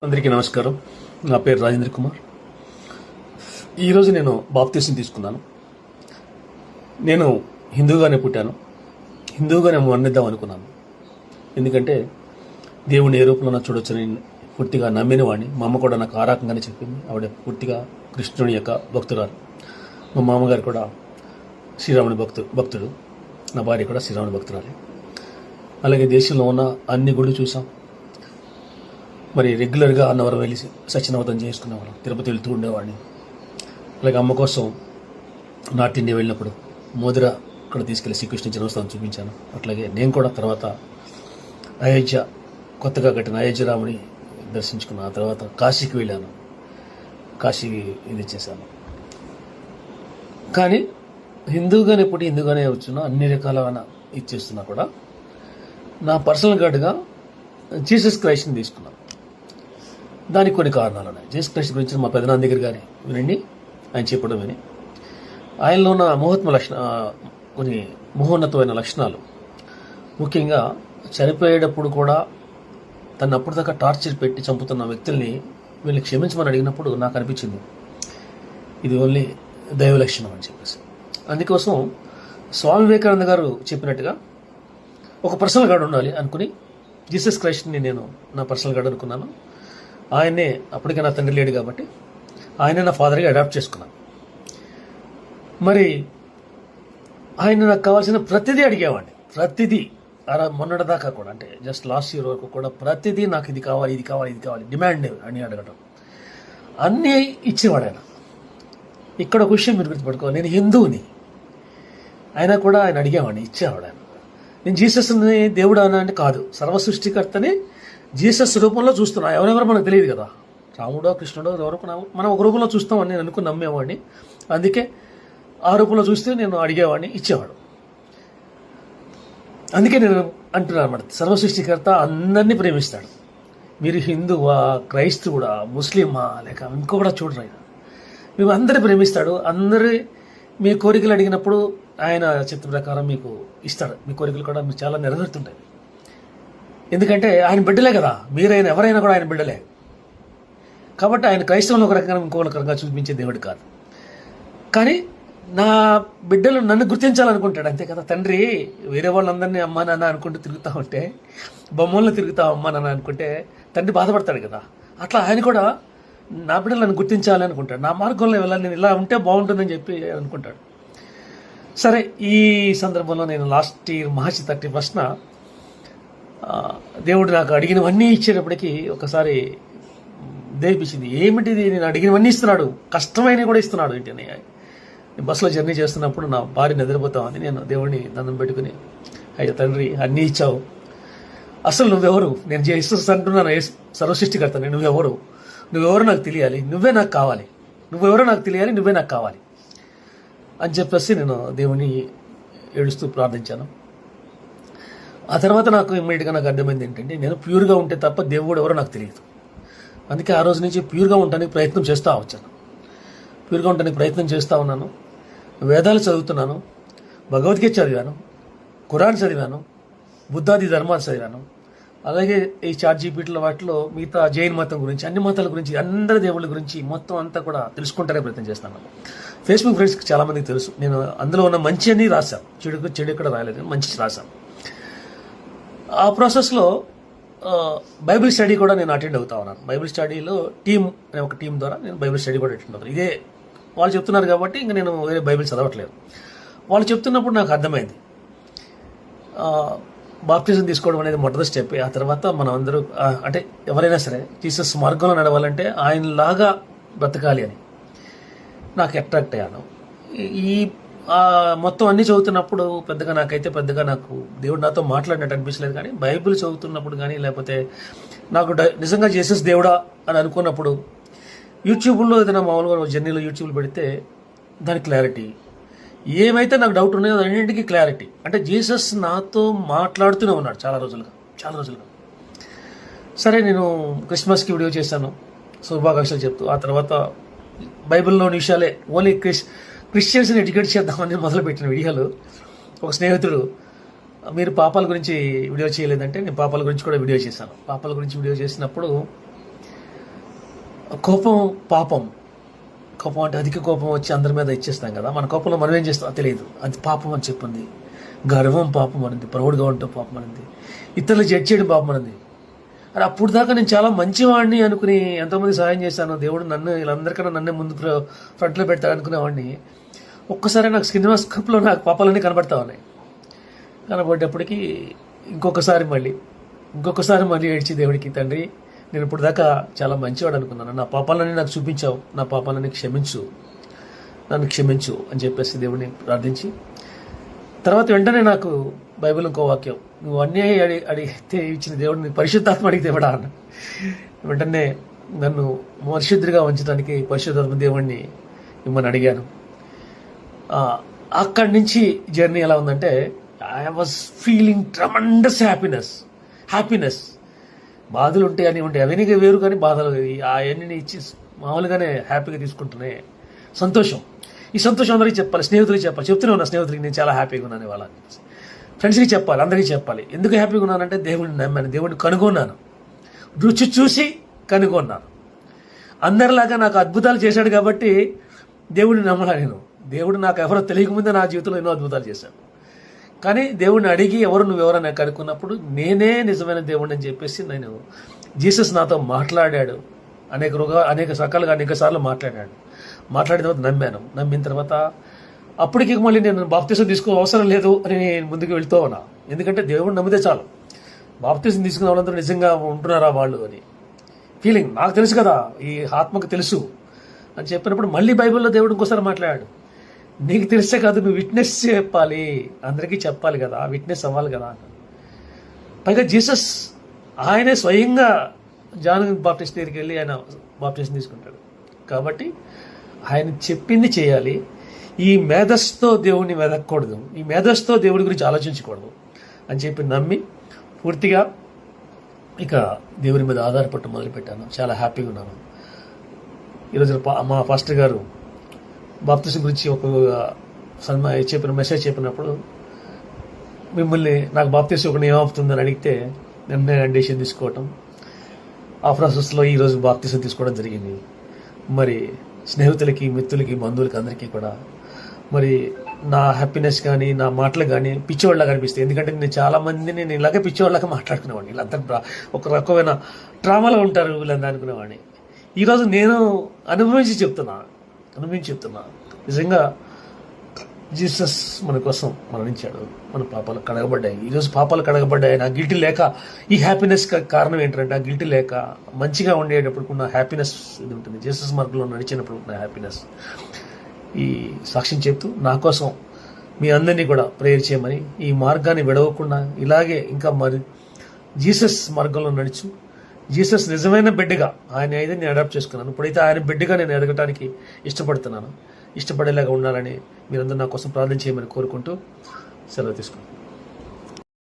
అందరికీ నమస్కారం. నా పేరు రాజేంద్ర కుమార్. ఈరోజు నేను బాప్తీసం తీసుకున్నాను. నేను హిందూగానే పుట్టాను, హిందూగానే మరణిద్దాం అనుకున్నాను. ఎందుకంటే దేవుని ఏ రూపంలో చూడొచ్చని పూర్తిగా నమ్మిన వాడిని. మా అమ్మ కూడా నాకు ఆ రకంగానే చెప్పింది. ఆవిడ పూర్తిగా కృష్ణుని యొక్క భక్తురాలు. మా మామగారు కూడా శ్రీరాముని భక్తుడు. నా భార్య కూడా శ్రీరాముని భక్తురాలే. అలాగే దేశంలో ఉన్న అన్ని గుళ్ళు చూసాం. మరి రెగ్యులర్గా అన్నవరం వెళ్ళి సత్యనవతం చేసుకునేవాళ్ళం. తిరుపతి వెళ్తూ ఉండేవాడిని. అలాగే అమ్మ కోసం నార్త్ ఇండియా వెళ్ళినప్పుడు మోదిరా అక్కడ తీసుకెళ్లి శ్రీకృష్ణ జన్మస్థానం చూపించాను. అట్లాగే నేను కూడా తర్వాత అయోధ్య, కొత్తగా కట్టిన అయోధ్య రాముని దర్శించుకున్న. ఆ తర్వాత కాశీకి వెళ్ళాను, కాశీ ఇది చేశాను. కానీ హిందూగానే పుట్టి హిందూగానే వచ్చున్నా, అన్ని రకాలైన ఇది చేస్తున్నా కూడా నా పర్సనల్ గార్డ్గా జీసస్ క్రైస్ట్ని తీసుకున్నాను. దానికి కొన్ని కారణాలు ఉన్నాయి. జీసస్ క్రైస్ట్ గురించి మా పెదనాన్న దగ్గర గారి వినండి, ఆయన చెప్పడం విని ఆయనలో ఉన్న కొన్ని మహోన్నతమైన లక్షణాలు, ముఖ్యంగా చనిపోయేటప్పుడు కూడా తను అప్పటిదాకా టార్చర్ పెట్టి చంపుతున్న వ్యక్తుల్ని వీళ్ళని క్షమించమని అడిగినప్పుడు నాకు అనిపించింది ఇది ఓన్లీ దైవ లక్షణం అని చెప్పేసి. అందుకోసం స్వామి వివేకానంద గారు చెప్పినట్టుగా ఒక పర్సనల్ గార్డ్ ఉండాలి అనుకుని జీసస్ క్రైస్ట్ని నేను నా పర్సనల్ గార్డ్ అనుకున్నాను. ఆయన్నే, అప్పటికే నా తండ్రి లేడు కాబట్టి ఆయనే నా ఫాదర్గా అడాప్ట్ చేసుకున్నాను. మరి ఆయన నాకు కావాల్సిన ప్రతిదీ అడిగేవాడిని. ప్రతిదీ మొన్నటిదాకా కూడా, అంటే జస్ట్ లాస్ట్ ఇయర్ వరకు కూడా ప్రతిదీ నాకు ఇది కావాలి, ఇది కావాలి, ఇది కావాలి, డిమాండ్ అని అడగడం, అన్నీ ఇచ్చేవాడు ఆయన. ఇక్కడ ఒక విషయం మీరు గుర్తుపెట్టుకోవాలి, నేను హిందువుని అయినా కూడా ఆయన అడిగేవాడిని, ఇచ్చేవాడు ఆయన. నేను జీసస్ని దేవుడు అని అంటే కాదు, సర్వ సృష్టికర్తని జీసస్ రూపంలో చూస్తున్నా. ఎవరెవరో మనకు తెలియదు కదా, రాముడో కృష్ణుడో ఎవరో మనం ఒక రూపంలో చూస్తామని నేను అనుకుని నమ్మేవాడిని. అందుకే ఆ రూపంలో చూస్తే నేను అడిగేవాడిని, ఇచ్చేవాడు. అందుకే నేను అంటున్నాను అన్నమాట, సర్వ సృష్టికర్త అందరినీ ప్రేమిస్తాడు. మీరు హిందువా, క్రైస్తవుడా, ముస్లిమా, లేక ఇంకొకటి చూడరు, ఆయన మేము అందరినీ ప్రేమిస్తాడు. అందరి మీ కోరికలు అడిగినప్పుడు ఆయన చిత్త ప్రకారం మీకు ఇస్తాడు. మీ కోరికలు కూడా మీకు చాలా నెరవేరుతుంటాయి. ఎందుకంటే ఆయన బిడ్డలే కదా, మీరైనా ఎవరైనా కూడా ఆయన బిడ్డలే. కాబట్టి ఆయన క్రైస్తవులను ఒక రకంగా ఇంకొక రకంగా చూపించే దేవుడు కాదు. కానీ నా బిడ్డలు నన్ను గుర్తించాలనుకుంటాడు, అంతే కదా. తండ్రి వేరే వాళ్ళందరినీ అమ్మా నాన్న అనుకుంటూ తిరుగుతూ ఉంటే, బొమ్మలను తిరుగుతావు అమ్మా నాన్న అనుకుంటే తండ్రి బాధపడతాడు కదా. అట్లా ఆయన కూడా నా బిడ్డలు నన్ను గుర్తించాలి అనుకుంటాడు. నా మార్గంలో వెళ్ళాలి, నేను ఇలా ఉంటే బాగుంటుందని చెప్పి అనుకుంటాడు. సరే, ఈ సందర్భంలో నేను లాస్ట్ ఇయర్ మార్చి 31న దేవుడు నాకు అడిగినవన్నీ ఇచ్చేటప్పటికి ఒకసారి దేవిపించింది. ఏమిటిది, నేను అడిగినవన్నీ ఇస్తున్నాడు, కష్టమైనవి కూడా ఇస్తున్నాడు. ఏంటని బస్సులో జర్నీ చేస్తున్నప్పుడు నా భార్య నిద్రపోతామని నేను దేవుడిని దండం పెట్టుకుని, అయ్యా తండ్రి అన్నీ ఇచ్చావు, అసలు నువ్వెవరు, నేను జీసస్ అంటున్నాను, సర్వసృష్టికర్తని, నువ్వెవరు నాకు తెలియాలి, నువ్వే నాకు కావాలి, నువ్వెవరో నాకు తెలియాలి, నువ్వే నాకు కావాలి అని చెప్పేసి నేను దేవుని ఏడుస్తూ ప్రార్థించాను. ఆ తర్వాత నాకు ఇమ్మీడియట్గా నాకు అర్థమైంది ఏంటంటే, నేను ప్యూర్గా ఉంటే తప్ప దేవుడు ఎవరో నాకు తెలియదు. అందుకే ఆ రోజు నుంచి ప్యూర్గా ఉండడానికి ప్రయత్నం చేస్తూ వచ్చాను. ప్యూర్గా ఉండడానికి ప్రయత్నం చేస్తూ ఉన్నాను. వేదాలు చదువుతున్నాను, భగవద్గీత చదివాను, ఖురాన్ చదివాను, బుద్ధాది ధర్మాలు చదివాను. అలాగే ఈ చాట్‌జీపీటీలో వాటిలో మిగతా జైన్ మతం గురించి, అన్ని మతాల గురించి, అందరి దేవుళ్ళ గురించి మొత్తం అంతా కూడా తెలుసుకుంటానే ప్రయత్నం చేస్తాను. ఫేస్బుక్ ఫ్రెండ్స్కి చాలామందికి తెలుసు, నేను అందులో ఉన్న మంచి అన్నీ రాశాను, చెడు ఇక్కడ రాయలేదు, మంచి రాశాను. ఆ ప్రాసెస్లో బైబిల్ స్టడీ కూడా నేను అటెండ్ అవుతా ఉన్నాను. బైబిల్ స్టడీలో ఒక టీం ద్వారా నేను బైబిల్ స్టడీ కూడా అటెండ్ అవుతాను. ఇదే వాళ్ళు చెప్తున్నారు కాబట్టి ఇంకా నేను వేరే బైబిల్ చదవట్లేదు. వాళ్ళు చెప్తున్నప్పుడు నాకు అర్థమైంది, బాప్టిజం తీసుకోవడం అనేది మొదటి స్టెప్. ఆ తర్వాత మనం అందరూ, అంటే ఎవరైనా సరే జీసస్ మార్గంలో నడవాలంటే ఆయనలాగా బ్రతకాలి అని నాకు అట్రాక్ట్ అయ్యాను. ఈ మొత్తం అన్నీ చదువుతున్నప్పుడు పెద్దగా నాకు దేవుడు నాతో మాట్లాడినట్టు అనిపించలేదు. కానీ బైబిల్ చదువుతున్నప్పుడు కానీ, లేకపోతే నాకు నిజంగా జీసస్ దేవుడా అని అనుకున్నప్పుడు యూట్యూబ్లో ఏదైనా మామూలుగా జర్నీలో యూట్యూబ్లో పెడితే దాని క్లారిటీ, ఏమైతే నాకు డౌట్ ఉన్నాయో అన్నింటికీ క్లారిటీ. అంటే జీసస్ నాతో మాట్లాడుతూనే ఉన్నాడు చాలా రోజులుగా. సరే, నేను క్రిస్మస్కి వీడియో చేశాను, శుభాకాంక్షలు చెప్తూ. ఆ తర్వాత బైబిల్లోని విషయాలే ఓన్లీ క్రిస్టియన్స్ని ఎడ్యుకేట్ చేద్దామని మొదలుపెట్టిన వీడియోలు. ఒక స్నేహితుడు, మీరు పాపాల గురించి వీడియో చేయలేదంటే నేను పాపాల గురించి కూడా వీడియో చేశాను. పాపాల గురించి వీడియో చేసినప్పుడు కోపం పాపం. కోపం అంటే అధిక కోపం వచ్చి అందరి మీద ఇచ్చేస్తాం కదా. మన కోపంలో మనం ఏం చేస్తాం తెలియదు. అది పాపం అని చెప్పింది. గర్వం పాపం అనింది, ప్రౌడ్గా ఉండటం పాపం అనింది, ఇతరులు జడ్జ్ చేయడం పాపం అనింది. అరే అప్పుడు దాకా నేను చాలా మంచివాడిని అనుకుని ఎంతోమంది సహాయం చేశాను, దేవుడు నన్ను వీళ్ళందరికన్నా నన్నే ముందు ఫ్రంట్లో పెడతాడు అనుకునేవాడిని. ఒక్కసారి నాకు సినిమాస్కోప్లో నాకు పాపాలన్నీ కనబడతా ఉన్నాయి. కనబడేటప్పటికి ఇంకొకసారి మళ్ళీ ఏడ్చి దేవుడికి, తండ్రి నేను ఇప్పుడు దాకా చాలా మంచివాడు అనుకున్నాను, నా పాపాలన్నీ నాకు చూపించావు, నా పాపాలన్నీ నన్ను క్షమించు అని చెప్పేసి దేవుడిని ప్రార్థించి, తర్వాత వెంటనే నాకు బైబిల్ ఇంకో వాక్యం, నువ్వు అన్నీ అడిగితే ఇచ్చిన దేవుడిని పరిశుద్ధాత్మ అడిగితే ఇవ్వడా అన్న. వెంటనే నన్ను పరిశుద్ధిగా ఉంచడానికి పరిశుద్ధాత్మ దేవుడిని ఇమ్మని అడిగాను. అక్కడి నుంచి జర్నీ ఎలా ఉందంటే, I was feeling tremendous happiness. బాధలు ఉంటాయి అని ఉంటాయి, అవన్నీ వేరు, కానీ బాధలు అవన్నీ ఇచ్చి మామూలుగానే హ్యాపీగా తీసుకుంటున్నాయి. సంతోషం, ఈ సంతోషం అందరికీ చెప్పాలి, స్నేహితులకి చెప్పాలి. చెప్తూనే ఉన్నా స్నేహితులకి నేను చాలా హ్యాపీగా ఉన్నాను ఇవాళ, ఫ్రెండ్స్కి చెప్పాలి, అందరికీ చెప్పాలి. ఎందుకు హ్యాపీగా ఉన్నానంటే దేవుడిని నమ్మాను, దేవుడిని కనుగొన్నాను, రుచి చూసి కనుగొన్నాను. అందరిలాగా నాకు అద్భుతాలు చేశాడు కాబట్టి దేవుడిని నమ్మలా నేను. దేవుడు నాకు ఎవరో తెలియకముందే నా జీవితంలో ఎన్నో అద్భుతాలు చేశాను. కానీ దేవుడిని అడిగి నువ్వెవరని కనుక్కున్నప్పుడు నేనే నిజమైన దేవుడిని అని చెప్పేసి జీసస్ నాతో మాట్లాడాడు. అనేక సార్లు మాట్లాడిన తర్వాత నమ్మిన తర్వాత అప్పటికి మళ్ళీ నేను బాప్తిసం తీసుకో అవసరం లేదు అని నేను ముందుకు వెళ్తూ ఉన్నా. ఎందుకంటే దేవుడిని నమ్మితే చాలు. బాప్తిసం తీసుకున్న వాళ్ళందరూ నిజంగా ఉంటున్నారా వాళ్ళు అని ఫీలింగ్ నాకు తెలుసు కదా, ఈ ఆత్మకు తెలుసు అని చెప్పినప్పుడు మళ్ళీ బైబిల్లో దేవుడు ఇంకోసారి మాట్లాడాడు. నీకు తెలిసే కాదు, నువ్వు విట్నెస్ చెప్పాలి, అందరికీ చెప్పాలి కదా, విట్నెస్ అవ్వాలి కదా. పైగా జీసస్ ఆయనే స్వయంగా జాన్ బాప్టిస్ట్ దగ్గరికి వెళ్ళి ఆయన బాప్టిస్ట్ తీసుకుంటాడు. కాబట్టి ఆయన చెప్పింది చేయాలి. ఈ మేధస్సుతో దేవుడిని వెదక్కూడదు, ఈ మేధస్సుతో దేవుడి గురించి ఆలోచించకూడదు అని చెప్పి నమ్మి పూర్తిగా ఇక దేవుని మీద ఆధారపడటం మొదలుపెట్టాను. చాలా హ్యాపీగా ఉన్నాను. ఈరోజు మా పాస్టర్ గారు బాప్తిసం గురించి ఒక మెసేజ్ చెప్పినప్పుడు, మిమ్మల్ని నాకు బాప్తిసం ఒకటి ఏమవుతుందని అడిగితే నేను డెసిషన్ తీసుకోవటం, ఆ ప్రాసెస్లో ఈరోజు బాప్తిసం తీసుకోవడం జరిగింది. మరి స్నేహితులకి, మిత్రులకి, బంధువులకి అందరికీ కూడా మరి నా హ్యాపీనెస్ కానీ నా మాటలు కానీ పిచ్చివాళ్ళగా అనిపిస్తాయి. ఎందుకంటే నేను చాలా మందిని నేను ఇలాగే పిచ్చివాళ్ళగా మాట్లాడుకునేవాడిని. వీళ్ళంతా ఒక రకమైన ట్రామాలో ఉంటారు వీళ్ళంతా అనుకునేవాడిని. ఈరోజు నేను అనుభవించి చెప్తున్నా, నిజంగా జీసస్ మన కోసం మరణించాడు, మన పాపాలు కడగబడ్డాయి. ఈరోజు పాపాలు కడగబడ్డాయి. నా గిల్టీ లేక ఈ హ్యాపీనెస్ కారణం ఏంటంటే, ఆ గిల్టీ లేక మంచిగా ఉండేటప్పుడు ఉన్న హ్యాపీనెస్ ఇది ఉంటుంది. జీసస్ మార్గంలో నడిచినప్పుడు ఉన్న హ్యాపీనెస్. ఈ సాక్ష్యం చెప్తూ నా కోసం మీ అందరినీ కూడా ప్రేయర్ చేయమని, ఈ మార్గాన్ని విడవకుండా ఇలాగే ఇంకా మరి జీసస్ మార్గంలో నడుచు, జీసస్ నిజమైన బిడ్డగా ఆయన అయితే నేను అడాప్ట్ చేసుకున్నాను. ఇప్పుడైతే ఆయన బిడ్డగా నేను ఎదగటానికి ఇష్టపడేలాగా ఉండాలని మీరందరూ నా కోసం ప్రార్థన చేయమని కోరుకుంటూ సెలవు తీసుకున్నాను.